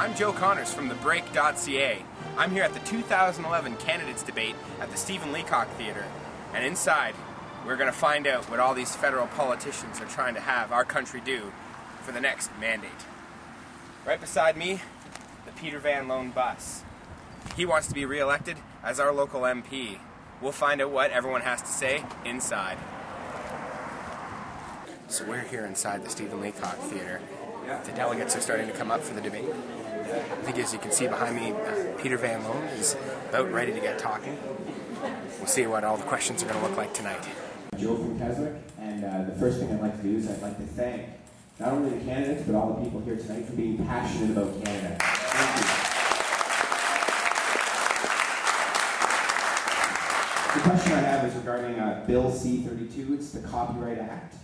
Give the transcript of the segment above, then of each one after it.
I'm Joe Connors from thebreak.ca. I'm here at the 2011 Candidates Debate at the Stephen Leacock Theatre. And inside, we're going to find out what all these federal politicians are trying to have our country do for the next mandate. Right beside me, the Peter Van Loan bus. He wants to be re-elected as our local MP. We'll find out what everyone has to say inside. So we're here inside the Stephen Leacock Theatre. The delegates are starting to come up for the debate. I think as you can see behind me, Peter Van Loan is about ready to get talking. We'll see what all the questions are going to look like tonight. Joe from Keswick, and the first thing I'd like to do is I'd like to thank not only the candidates, but all the people here tonight for being passionate about Canada. Thank you. The question I have is regarding Bill C-32. It's the Copyright Act.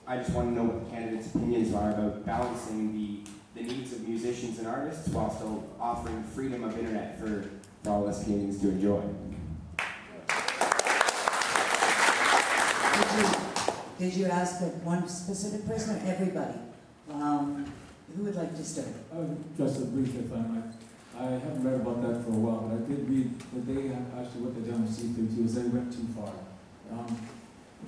I just want to know what the candidates' opinions are about balancing the needs of musicians and artists while still offering freedom of internet for all us Canadians to enjoy. Did you ask one specific person or everybody? Who would like to start? Just a brief, if I might. I haven't read about that for a while, but I did read that they actually what they've done with C-32 is they went too far.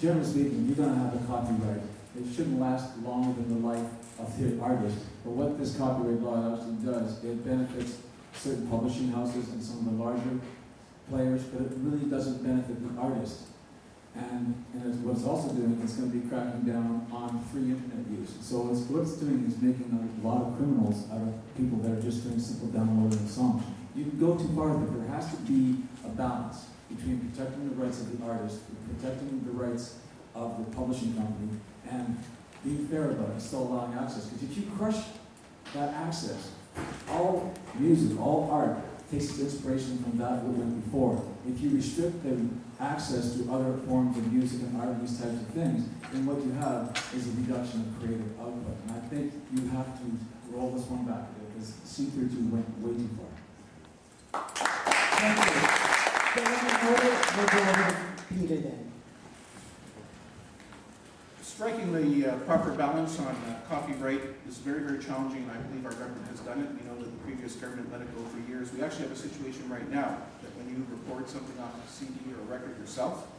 Generally speaking, you're going to have a copyright. It shouldn't last longer than the life of the artist. But what this copyright law actually does, it benefits certain publishing houses and some of the larger players, but it really doesn't benefit the artist. And what it's also doing, it's going to be cracking down on free internet use. So what it's doing is making a lot of criminals out of people that are just doing simple downloading of songs. You can go too far, but there has to be a balance between protecting the rights of the artist, protecting the rights of the publishing company, and being fair about it, still allowing access. Because if you crush that access, all music, all art takes its inspiration from that what went before. If you restrict the access to other forms of music and art and these types of things, then what you have is a reduction of creative output. And I think you have to roll this one back because C-32 went way too far. Thank you. We'll go over to Peter then. Striking the proper balance on copyright is very, very challenging, and I believe our government has done it. We know that the previous government let it go for years. We actually have a situation right now that when you record something off a CD or a record yourself,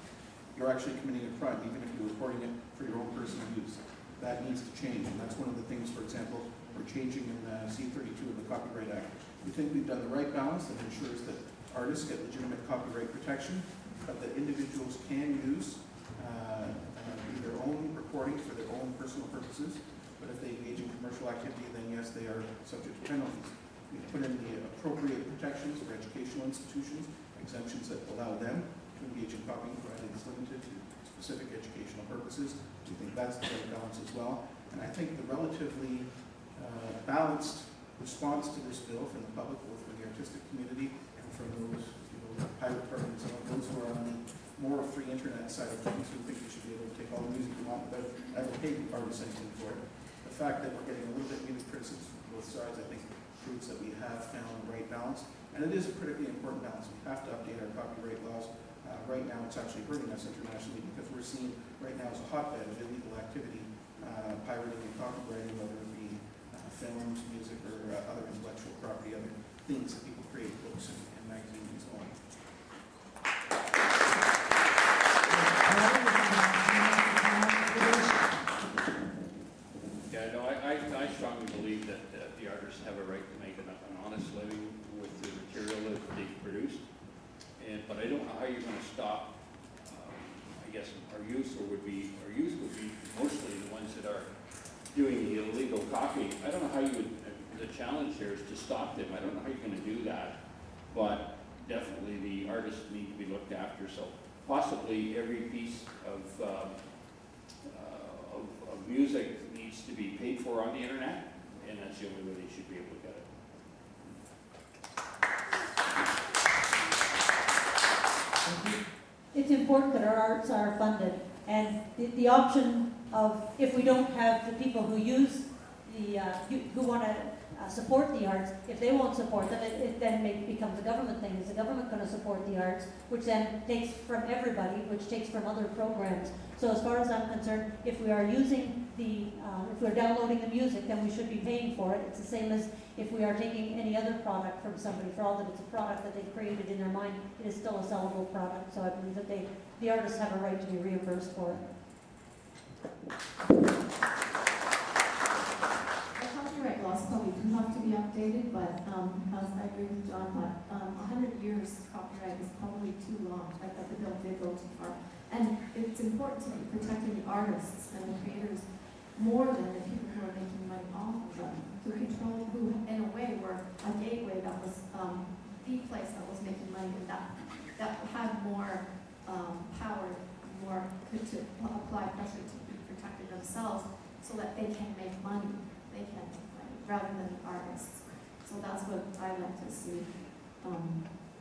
you're actually committing a crime, even if you're recording it for your own personal use. That needs to change, and that's one of the things, for example, we're changing in C-32 of the Copyright Act. We think we've done the right balance that ensures that artists get legitimate copyright protection, but that individuals can use their own recordings for their own personal purposes, but if they engage in commercial activity, then yes, they are subject to penalties. We put in the appropriate protections for educational institutions, exemptions that allow them to engage in copying, provided it's limited to specific educational purposes. We think that's the right balance as well. And I think the relatively balanced response to this bill from the public, both from the artistic community and from those pilot programs, some of those who are on the more free internet side of things, who think we should be able to take all the music we want without ever paying artists anything for it. The fact that we're getting a little bit muted criticism from both sides, I think, proves that we have found the right balance. And it is a critically important balance. We have to update our copyright laws. Right now, it's actually hurting us internationally because we're seen right now as a hotbed of illegal activity, pirating and copywriting, whether it be films, music, or other intellectual property, other things that people create, books and magazines and so on. I strongly believe that the artists have a right to make an honest living with the material that they've produced. But I don't know how you're going to stop. I guess our youth would be mostly the ones that are doing the illegal copying. I don't know how you would. The challenge here is to stop them. I don't know how you're going to do that. But definitely the artists need to be looked after. So possibly every piece of music needs to be paid for on the internet, and that's the only way they should be able to get it. It's important that our arts are funded, and the option of, if we don't have the people who use the who want to support the arts. If they won't support them, it then becomes a government thing. Is the government going to support the arts, which then takes from everybody, which takes from other programs? So as far as I'm concerned, if we are using if we're downloading the music, then we should be paying for it. It's the same as if we are taking any other product from somebody. For all that it's a product that they've created in their mind, it is still a sellable product. So I believe that the artists have a right to be reimbursed for it. The copyright laws probably do have to be updated, but as I agree with John, that 100 years copyright is probably too long. Like that the bill did go too far. And it's important to be protecting the artists and the creators more than the people who are making money off of them, who control, who in a way were a gateway that was the place that was making money, and that had more power, more to apply pressure to be protecting themselves so that they can make money. They can make money rather than the artists. So that's what I like to see,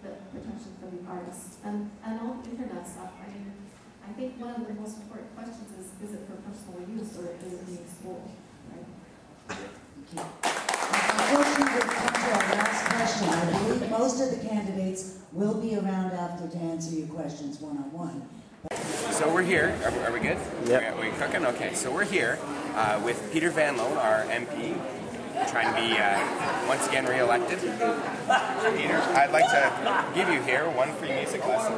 the protection for the artists. And all the internet stuff, I mean, I think one of the most important questions is it for personal use or is it being sold, right? Unfortunately, we've come to our last question. I believe most of the candidates will be around after to answer your questions one-on-one. So we're here. Are we good? Yep. Are we cooking? Okay, so we're here with Peter Van Loan, our MP, trying to be once again re-elected. Peter, I'd like to give you here one free music lesson.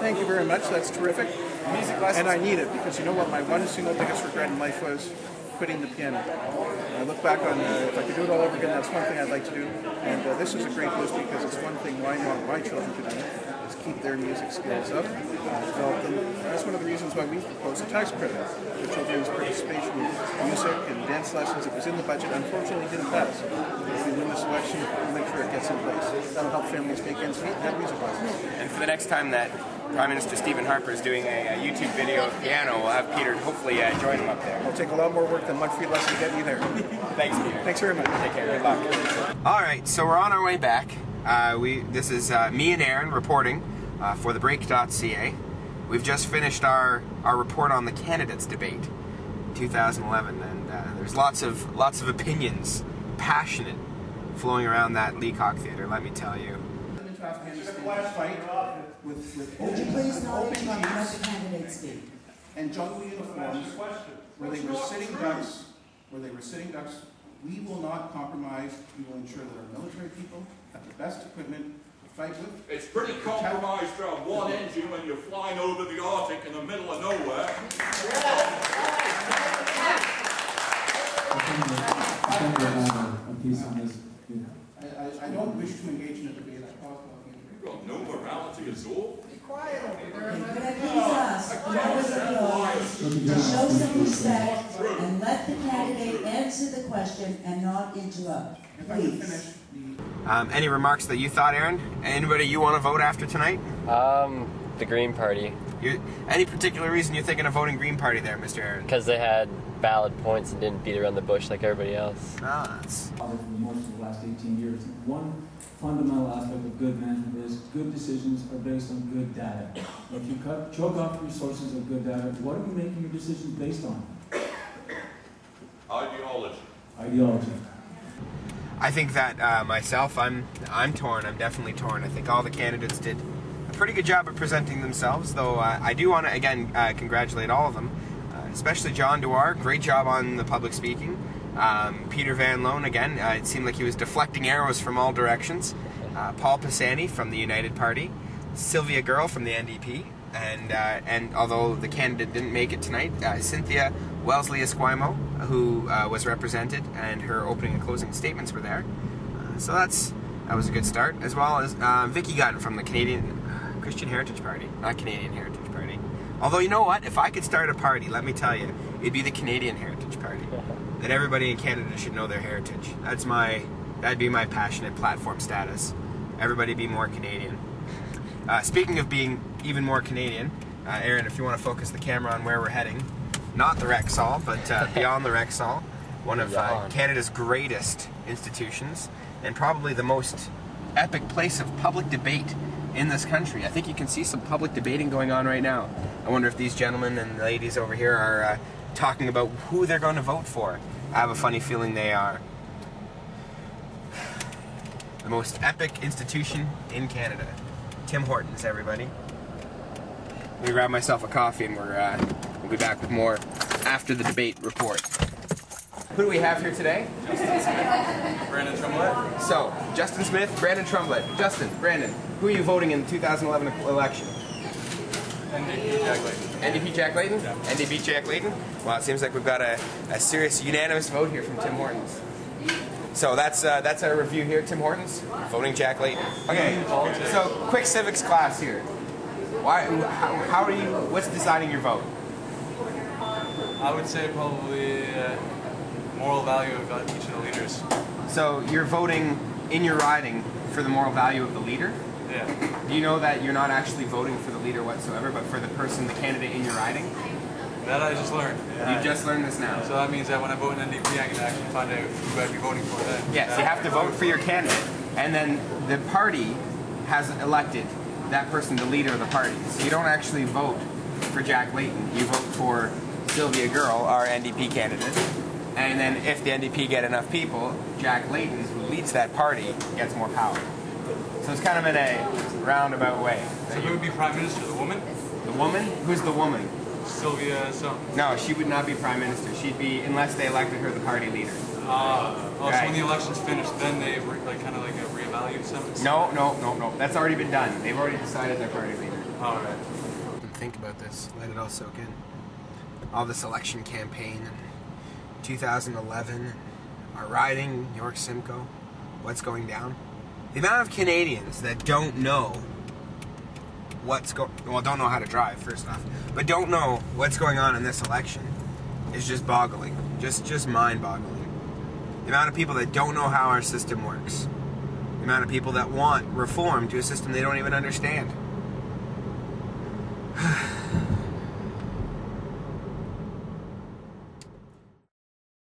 Thank you very much. That's terrific. Music lessons. And I need it because you know what my one single biggest regret in life was? Quitting the piano. I look back on, if I could do it all over again, that's one thing I'd like to do. And this is a great boost because it's one thing I want my children to do, is keep their music skills up, develop them. That's one of the reasons why we proposed a tax credit for children's participation in music and dance lessons. It was in the budget. Unfortunately, it didn't pass. If we win this election, we'll make sure it gets in place. That'll help families make ends meet and have music lessons. And for the next time that Prime Minister Stephen Harper is doing a YouTube video of piano, we'll have Peter hopefully join him up there. It'll take a lot more work than one free lesson to get me there. Thanks, Peter. Thanks very much. Take care. Good luck. All right, so we're on our way back. This is me and Aaron reporting for thebreak.ca. We've just finished our report on the candidates debate, 2011, and there's lots of opinions, passionate, flowing around that Leacock Theater. Let me tell you. Into Afghanistan fight with Would you please not open interrupt and let jeeps the candidates speak? and jungle uniforms where they were sitting ducks. We will not compromise. We will ensure that our military people have the best equipment to fight with. It's pretty compromised to have one engine when you're flying over the Arctic in the middle of nowhere. I don't wish to engage in a debate. You've got no morality at all. Be quiet over there. Could I please ask, members of the audience, to show some respect and let the candidate answer the question and not interrupt, please. Any remarks that you thought, Aaron? Anybody you want to vote after tonight? The Green Party. Any particular reason you're thinking of voting Green Party there, Mr. Aaron? Because they had valid points and didn't beat around the bush like everybody else. That's... For most of the last 18 years, one fundamental aspect of good management is good decisions are based on good data. If you choke off the resources of good data, what are you making your decisions based on? Ideology. Ideology. I think that myself, I'm torn. I'm definitely torn. I think all the candidates did a pretty good job of presenting themselves, though I do want to, again, congratulate all of them, especially John Dewar. Great job on the public speaking. Peter Van Loan, again, it seemed like he was deflecting arrows from all directions. Paul Pisani from the United Party. Sylvia Girl from the NDP. And although the candidate didn't make it tonight, Cynthia Wellesley Esquimo, who was represented, and her opening and closing statements were there. So that was a good start, as well as Vicky Gunn from the Canadian Christian Heritage Party, not Canadian Heritage Party. Although, you know what? If I could start a party, let me tell you, it'd be the Canadian Heritage Party. That everybody in Canada should know their heritage. That'd be my passionate platform status. Everybody be more Canadian. Speaking of being even more Canadian, Aaron, if you want to focus the camera on where we're heading, not the Rexall, but beyond the Rexall, one of Canada's greatest institutions, and probably the most epic place of public debate in this country. I think you can see some public debating going on right now. I wonder if these gentlemen and ladies over here are talking about who they're going to vote for. I have a funny feeling they are. the most epic institution in Canada. Tim Hortons, everybody. Let me grab myself a coffee and we'll be back with more after the debate report. Who do we have here today? Justin Smith, Brandon Tremblay. So, Justin Smith, Brandon Tremblay. Justin, Brandon, who are you voting in the 2011 election? NDP Jack Layton. NDP Jack Layton? Yeah. NDP Jack Layton? Well, it seems like we've got a serious unanimous vote here from Tim Hortons. So that's our review here, Tim Hortons, voting Jack Layton. Okay, so quick civics class here. How do you, what's deciding your vote? I would say probably moral value of each of the leaders. So you're voting in your riding for the moral value of the leader? Yeah. Do you know that you're not actually voting for the leader whatsoever, but for the person, the candidate in your riding? That I just learned. You just learned this now. So that means that when I vote in NDP, I can actually find out who I'd be voting for then. Yes, you have to vote for your candidate, and then the party has elected that person the leader of the party. So you don't actually vote for Jack Layton. You vote for Sylvia Girl, our NDP candidate. And then if the NDP get enough people, Jack Layton, who leads that party, gets more power. So it's kind of in a roundabout way. So who would be Prime Minister? The woman? The woman? Who's the woman? Sylvia something. No, she would not be Prime Minister. She'd be, unless they elected her the party leader. So when the election's finished, then they kind of reevaluate something? No. That's already been done. They've already decided their party leader. All right. Think about this. Let it all soak in. All this election campaign, 2011, our riding, York Simcoe, what's going down. The amount of Canadians that don't know don't know how to drive, first off, but don't know what's going on in this election is just boggling. Just mind-boggling. The amount of people that don't know how our system works. The amount of people that want reform to a system they don't even understand.